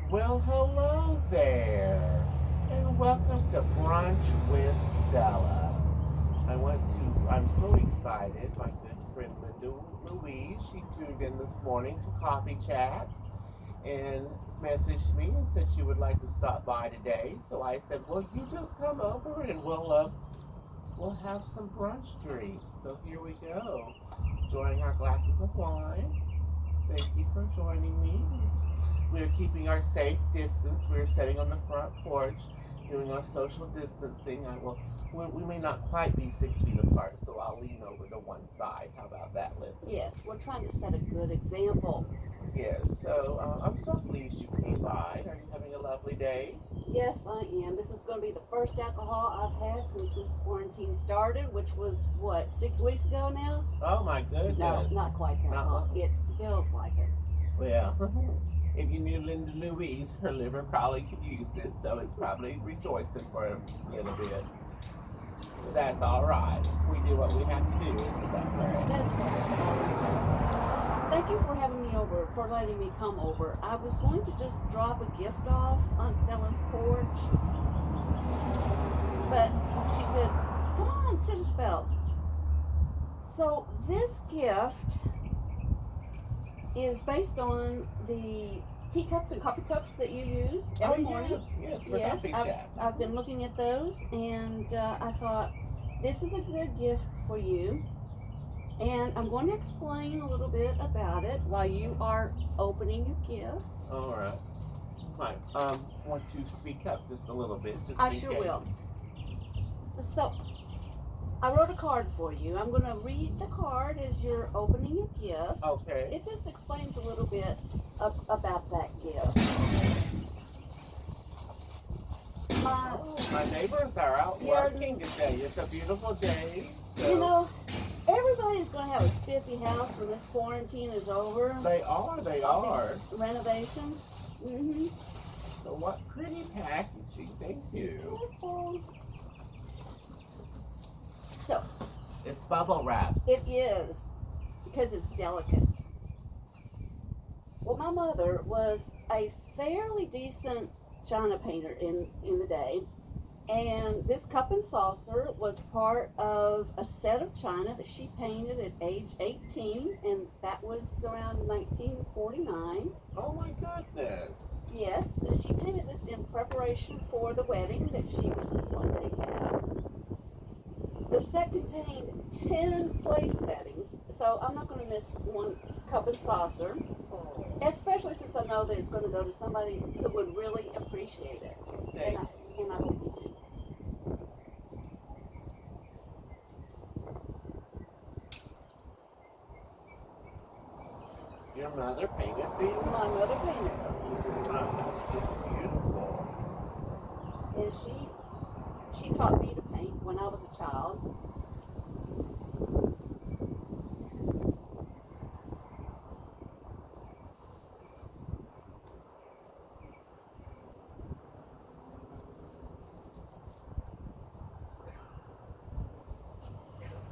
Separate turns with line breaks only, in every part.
Well, hello there, and welcome to Brunch with Stella. I'm so excited. My good friend Linda Louise, she tuned in this morning to Coffee Chat and messaged me and said she would like to stop by today. So I said, well, you just come over and we'll have some brunch drinks. So here we go, enjoying our glasses of wine. Thank you for joining me. We're keeping our safe distance. We're sitting on the front porch, doing our social distancing. We may not quite be 6 feet apart, so I'll lean over to one side. How about that, Liv?
Yes, we're trying to set a good example.
Yes, so I'm so pleased you came by. Are you having a lovely day?
Yes, I am. This is going to be the first alcohol I've had since this quarantine started, which was, what, 6 weeks ago now?
Oh, my goodness.
No, not quite that long. It feels like it.
Well, if you knew Linda Louise, her liver probably could use it, so it's probably rejoicing for a little bit. That's all right. We do what we have to do, isn't that correct?
That's right. Thank you for having me over, for letting me come over. I was going to just drop a gift off on Stella's porch, but she said, come on, sit a spell. So this gift is based on the teacups and coffee cups that you use every morning.
Yes, for coffee chat.
I've been looking at those, and I thought, this is a good gift for you. And I'm going to explain a little bit about it while you are opening your gift.
All right. Want to speak up just a little bit?
I sure will. So, I wrote a card for you. I'm going to read the card as you're opening your gift.
Okay.
It just explains a little bit about that gift.
My neighbors are out working today. It's a beautiful day. So.
You know, everybody's going to have a spiffy house when this quarantine is over.
They are.
Renovations. Mm-hmm.
So what pretty packaging. Thank you.
So.
It's bubble wrap.
It is, because it's delicate. Well, my mother was a fairly decent china painter in the day, and this cup and saucer was part of a set of china that she painted at age 18, and that was around 1949.
Oh my goodness.
Yes, she painted this in preparation for the wedding that she would one day have. The set contained 10 place settings, so I'm not going to miss one cup and saucer, especially since I know that it's going to go to somebody who would really appreciate it. And I hope you do.
Your mother painted these?
My mother painted those.
Oh, that's just beautiful.
And she taught me to paint when I was a child.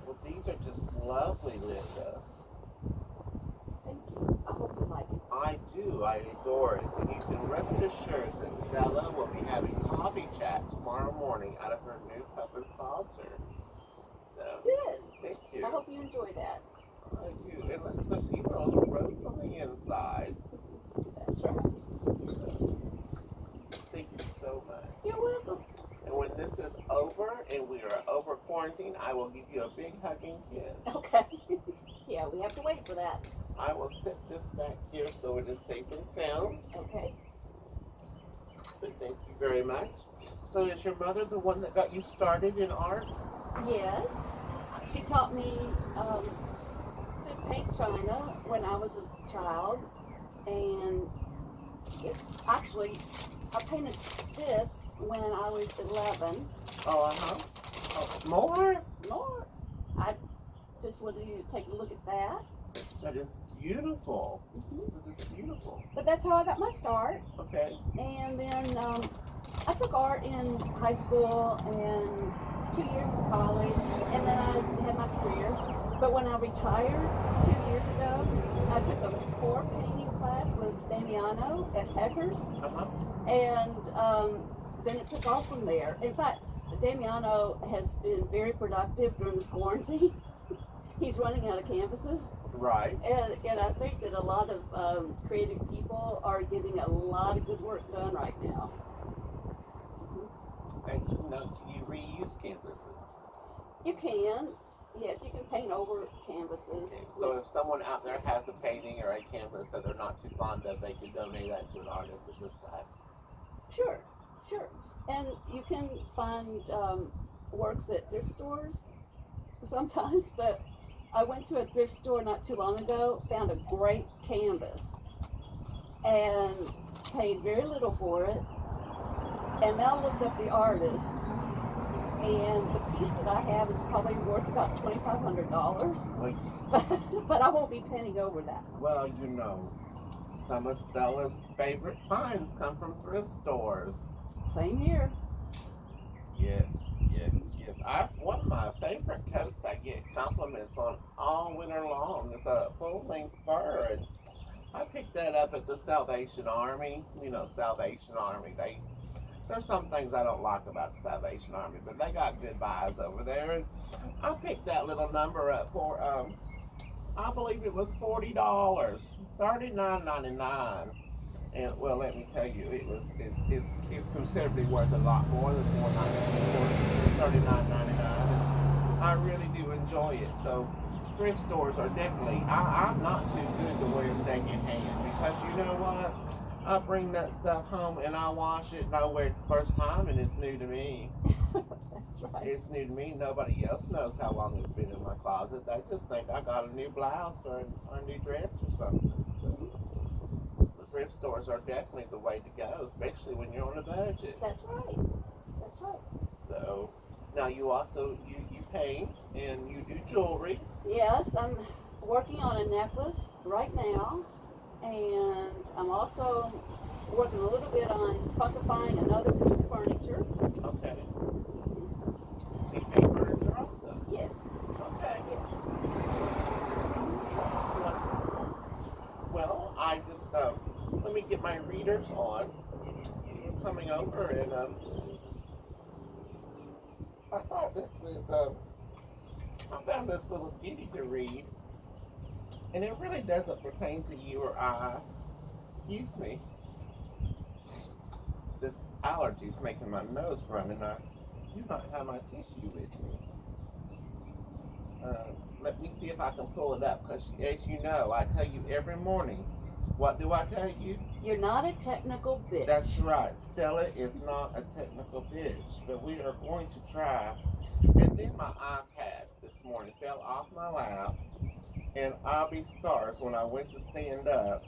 Well, these are just lovely, Linda.
Thank you. I hope you like it.
I do. I adore it. And you can rest assured that Stella will be having coffee chat tomorrow morning out of her new cup and saucer. So,
good.
Thank you.
I hope you enjoy that.
I do. And look, there's even a little rose on the inside.
That's right.
Thank you so much.
You're welcome.
And when this is over and we are over quarantine, I will give you a big hugging kiss.
Okay. Yeah, we have to wait for that.
I will set this back here so it is safe and sound.
Okay.
But thank you very much. So is your mother the one that got you started in art?
Yes. She taught me to paint china when I was a child. And actually, I painted this when I was 11.
Oh, uh-huh. Oh, more?
More. I just wanted you to take a look at that.
That is beautiful.
Mm-hmm.
That is beautiful.
But that's how I got my start.
Okay.
And then I took art in high school and 2 years in college, and then I had my career. But when I retired 2 years ago, I took a pour painting class with Damiano at Peckers,
Uh-huh.
and then it took off from there. In fact, Damiano has been very productive during this quarantine. He's running out of canvases.
Right.
And I think that a lot of creative people are getting a lot of good work done right now.
And can you reuse canvases?
You can, yes, you can paint over canvases.
Okay. So if someone out there has a painting or a canvas that they're not too fond of, they can donate that to an artist at this time.
Sure, sure. And you can find works at thrift stores sometimes, but I went to a thrift store not too long ago, found a great canvas, and paid very little for it. And now looked up the artist, and the piece that I have is probably worth about $2,500. But I won't be penning over that.
Well, some of Stella's favorite finds come from thrift stores.
Same here.
Yes. One of my favorite coats I get compliments on all winter long is a full-length fur, and I picked that up at the Salvation Army. Salvation Army. There's some things I don't like about the Salvation Army, but they got good buys over there, and I picked that little number up for I believe it was $40, $39.99. And well, let me tell you, it's considerably worth a lot more than $39.99. I really do enjoy it. So thrift stores are definitely. I'm not too good to wear secondhand because you know what? I bring that stuff home and I wash it and I wear it the first time and it's new to me.
That's right.
It's new to me. Nobody else knows how long it's been in my closet. They just think I got a new blouse or a new dress or something. So the thrift stores are definitely the way to go, especially when you're on a budget.
That's right. That's right.
So now you also you paint and you do jewelry.
Yes, I'm working on a necklace right now, and I'm also working a little bit on funkifying another piece of furniture.
Okay. You paint furniture also?
Yes.
Okay.
Yes.
Well, I just let me get my readers on. You're coming over, and I thought this was I found this little ditty to read, and it really doesn't pertain to you or I. Excuse me. This allergy is making my nose run, and I do not have my tissue with me. Let me see if I can pull it up, because as you know, I tell you every morning. What do I tell you?
You're not a technical bitch.
That's right. Stella is not a technical bitch, but we are going to try. And then my iPad this morning fell off my lap, and I'll be stars when I went to stand up,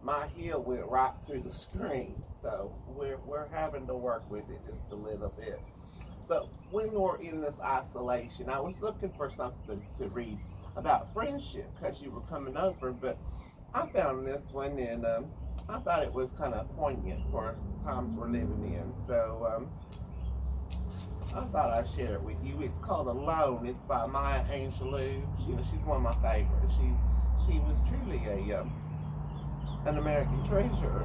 my heel went right through the screen. So we're having to work with it just a little bit. But when we're in this isolation, I was looking for something to read about friendship because you were coming over, but I found this one, and I thought it was kind of poignant for times we're living in. So I thought I'd share it with you. It's called Alone. It's by Maya Angelou. She's one of my favorites. She was truly an American treasure.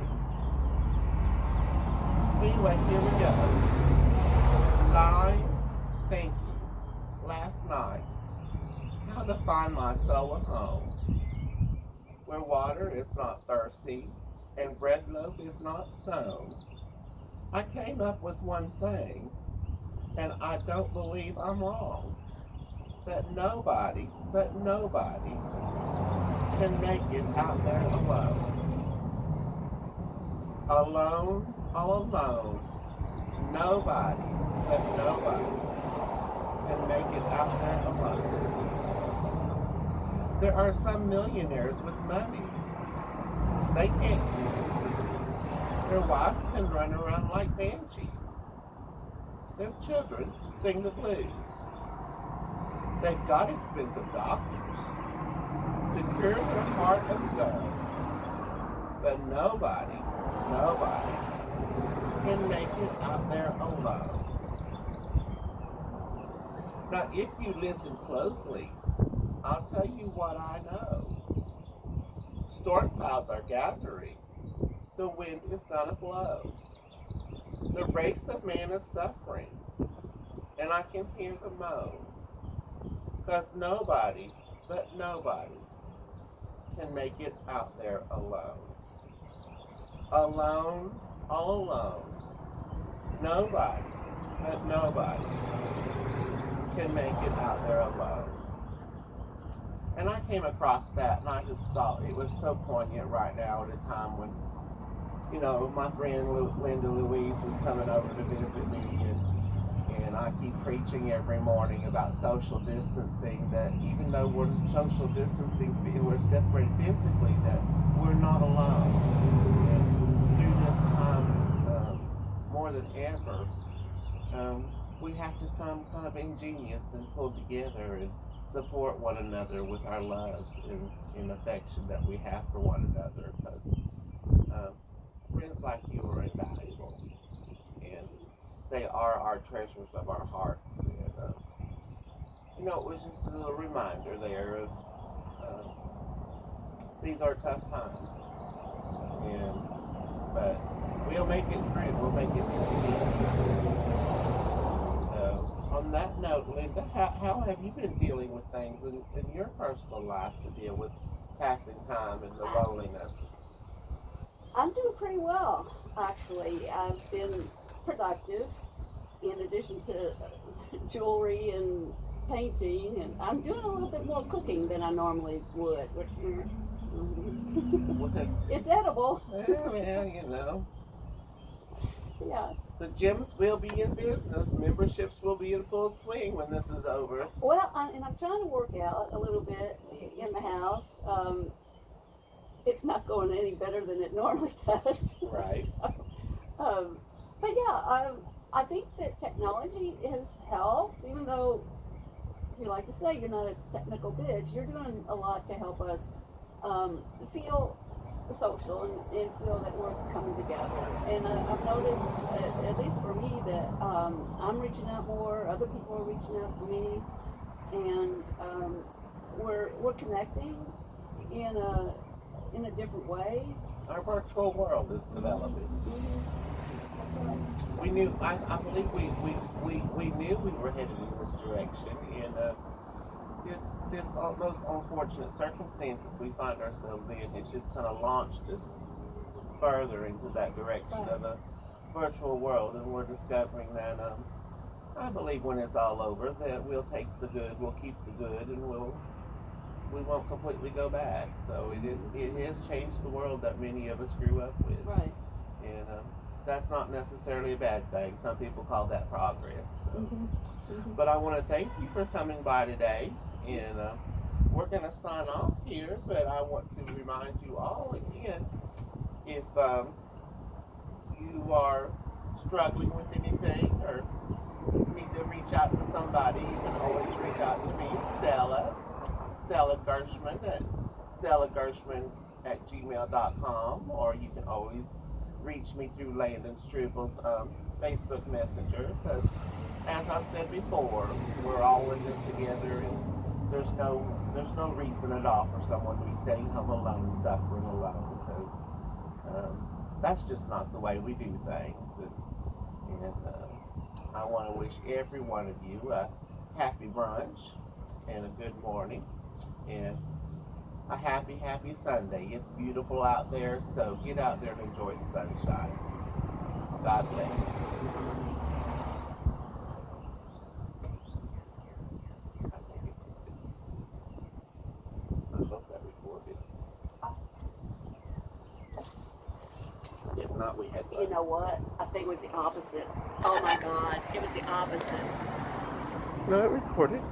Anyway, here we go. Lying, thinking, last night, how to find my soul a home, where water is not thirsty and bread loaf is not stone. I came up with one thing, and I don't believe I'm wrong, that nobody, but nobody, can make it out there alone. Alone, all alone, nobody, but nobody, can make it out there alone. There are some millionaires with money. They can't use. Their wives can run around like banshees. Their children sing the blues. They've got expensive doctors to cure their heart of stone. But nobody can make it out there alone. Now, if you listen closely, I'll tell you what I know. storm clouds are gathering. The wind is gonna blow. The race of man is suffering, and I can hear the moan. 'Cause nobody, but nobody, can make it out there alone. Alone, all alone. Nobody, but nobody, can make it out there alone. And I came across that, and I just thought it was so poignant right now at a time when, you know, my friend Linda Louise was coming over to visit me, and I keep preaching every morning about social distancing, that even though we're social distancing, we're separated physically, that we're not alone. And through this time, more than ever, we have to come kind of ingenious and pull together and support one another with our love and affection that we have for one another, because friends like you are invaluable, and they are our treasures of our hearts. And you know, it was just a little reminder there of these are tough times, but we'll make it through. We'll make it through. So, on that note, Linda, how have you been dealing with things in your personal life to deal with passing time and the loneliness?
I'm doing pretty well, actually. I've been productive in addition to jewelry and painting, and I'm doing a little bit more cooking than I normally would, which it's edible.
Well, you know.
Yeah.
The gyms will be in business. Memberships will be in full swing when this is over.
Well, I'm trying to work out a little bit in the house. It's not going any better than it normally does.
Right.
So, but yeah, I think that technology has helped, even though you like to say you're not a technical bitch, you're doing a lot to help us feel social and feel that we're coming together. And I've noticed, at least for me, that I'm reaching out more, other people are reaching out to me, and we're connecting in a different way.
Our virtual world is developing.
Mm-hmm. That's right.
We knew, I believe we knew we were headed in this direction, and this most unfortunate circumstances we find ourselves in, it's just kind of launched us further into that direction of a virtual world, and we're discovering that I believe when it's all over that we'll take the good, we'll keep the good, and we won't completely go back. So it has changed the world that many of us grew up with.
Right.
And that's not necessarily a bad thing. Some people call that progress. So.
Mm-hmm. Mm-hmm.
But I want to thank you for coming by today. And we're going to sign off here. But I want to remind you all again, if you are struggling with anything or need to reach out to somebody, you can always reach out to me, Stella Gershman at stellagershman@gmail.com, or you can always reach me through Landon Struvel's Facebook Messenger, because as I've said before, we're all in this together, and there's no reason at all for someone to be staying home alone, suffering alone, because that's just not the way we do things. And I want to wish every one of you a happy brunch and a good morning and a happy Sunday. It's beautiful out there, so get out there and enjoy the sunshine. God bless. I hope that recorded. If not, we had fun.
You know what? I think it was the opposite. Oh my God, it was the opposite.
No, it recorded.